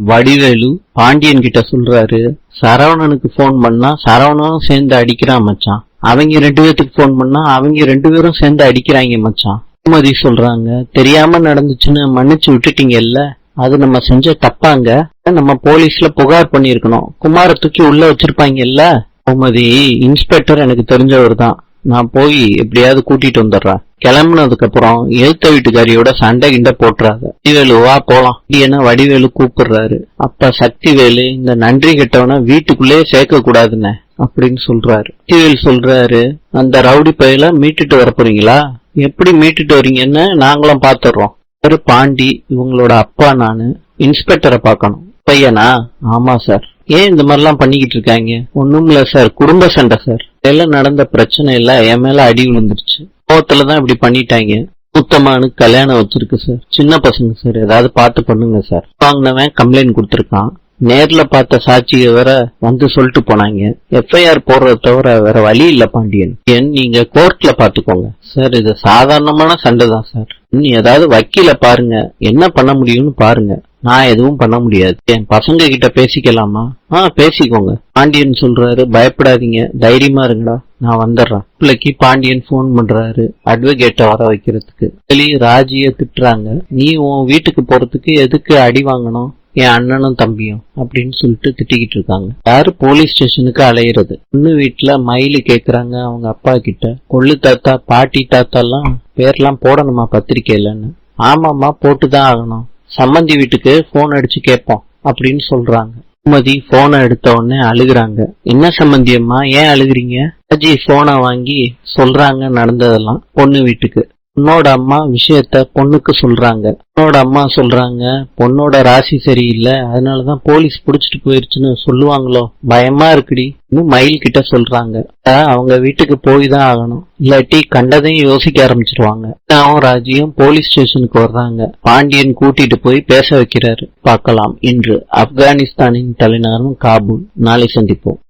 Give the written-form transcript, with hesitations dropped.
வடிவேலு பாண்டியன் கிட்ட சொல்றாரு, சரவணனுக்கு போன் பண்ணா சரவணனும் சேர்ந்து அடிக்கிறான் மச்சான். அவங்க 2 பேத்துக்கு போன் பண்ணா அவங்க 2 பேரும் சேர்ந்து அடிக்கிறாங்க மச்சான். பூமதி சொல்றாங்க, தெரியாம நடந்துச்சுன்னு மன்னிச்சு விட்டுட்டீங்கல்ல, அது நம்ம செஞ்ச தப்பாங்க. நம்ம போலீஸ்ல புகார் பண்ணிருக்கணும். குமார தூக்கி உள்ள வச்சிருப்பாங்கல்ல. பூமதி, இன்ஸ்பெக்டர் எனக்கு தெரிஞ்சவர் தான், நான் போய் எப்படியாவது கூட்டிட்டு வந்துடுறேன். கிளம்புனதுக்கு அப்புறம் எழுத்த வீட்டுக்காரியோட சண்டை கிண்ட போட்டுறாங்க. வடிவேலு வா போலாம் என்ன வடிவேலு கூப்பிடுறாரு. அப்ப சக்திவேலு, இந்த நன்றி கெட்டவன வீட்டுக்குள்ளேயே சேர்க்க கூடாதுன்னு அப்படின்னு சொல்றாரு. சக்திவேலு சொல்றாரு, அந்த ரவுடி பையில மீட்டுட்டு வர போறீங்களா? எப்படி மீட்டுட்டு வரீங்கன்னு நாங்களும் பாத்துறோம். பாண்டி, இவங்களோட அப்பா நானு, இன்ஸ்பெக்டரை பாக்கணும். பையனா? ஆமா சார். ஏன் இந்த மாதிரிலாம் பண்ணிக்கிட்டு இருக்காங்க? ஒண்ணும் இல்ல சார், குடும்ப சண்டை சார். எல்லாம் நடந்த பிரச்சனை இல்ல, என் மேல அடி விழுந்துருச்சு. கோவத்துலதான் இப்படி பண்ணிட்டாங்க. மூத்தமானுக்கு கல்யாணம் வச்சிருக்கு சார். சின்ன பசங்க சார், ஏதாவது பார்த்து பண்ணுங்க சார். வாங்கினவன் கம்ப்ளைண்ட் கொடுத்திருக்கான். நேர்ல பார்த்த சாட்சிய வேற வந்து சொல்லிட்டு போனாங்க. எஃப்ஐஆர் போடுறத தவிர வேற வழி இல்ல பாண்டியன். நீங்க கோர்ட்ல பாத்துக்கோங்க சார். இது சாதாரணமான சண்டை தான் சார். ஏதாவது வக்கீல பாருங்க, என்ன பண்ண முடியும்னு பாருங்க. நான் எதுவும் பண்ண முடியாது. என் பசங்க கிட்ட பேசிக்கலாமா? பேசிக்கோங்க. பாண்டியன் சொல்றாரு, பயப்படாதீங்க, தைரியமா இருங்கடா, நான் வந்துடுறேன். பிள்ளைக்கு பாண்டியன் போன் பண்றாரு அட்வொகேட்ட வர வைக்கிறதுக்கு. வெளியே ராஜிய திட்டுறாங்க, நீ உன் வீட்டுக்கு போறதுக்கு எதுக்கு அடி வாங்கணும், என் அண்ணனும் தம்பியும் அப்படின்னு சொல்லிட்டு திட்டிக்கிட்டு இருக்காங்க. யாரு போலீஸ் ஸ்டேஷனுக்கு அலையிறது? பொண்ணு வீட்டுல மயிலு கேக்குறாங்க அவங்க அப்பா கிட்ட, கொள்ளு தாத்தா பாட்டி தாத்தா எல்லாம் பேர்லாம் போடணுமா பத்திரிக்கையிலன்னு. ஆமாமா, போட்டுதான் ஆகணும். சம்மந்தி வீட்டுக்கு போன் அடிச்சு கேட்போம் அப்படின்னு சொல்றாங்க. பூமதி போனை எடுத்த உடனே அழுகுறாங்க. என்ன சம்பந்தியம்மா, ஏன் அழுகுறீங்க? அஜி போனை வாங்கி சொல்றாங்க நடந்ததெல்லாம். பொண்ணு வீட்டுக்கு பொண்ணோட அம்மா விஷயத்த பொண்ணுக்கு சொல்றாங்க. பொண்ணோட அம்மா சொல்றாங்க, பொண்ணோட ராசி சரியில்லை, அதனாலதான் போலீஸ் புடிச்சிட்டு போயிருச்சுன்னு சொல்லுவாங்களோ, பயமா இருக்குடி. இன்னும் மயில் கிட்ட சொல்றாங்க, அவங்க வீட்டுக்கு போய் தான் ஆகணும், இல்லாட்டி கண்டதையும் யோசிக்க ஆரம்பிச்சிருவாங்க. ராஜியும் போலீஸ் ஸ்டேஷனுக்கு வர்றாங்க. பாண்டியன் கூட்டிட்டு போய் பேச வைக்கிறாரு. பார்க்கலாம். இன்று ஆப்கானிஸ்தானின் தலைநகரம் காபூல். நாளை சந்திப்போம்.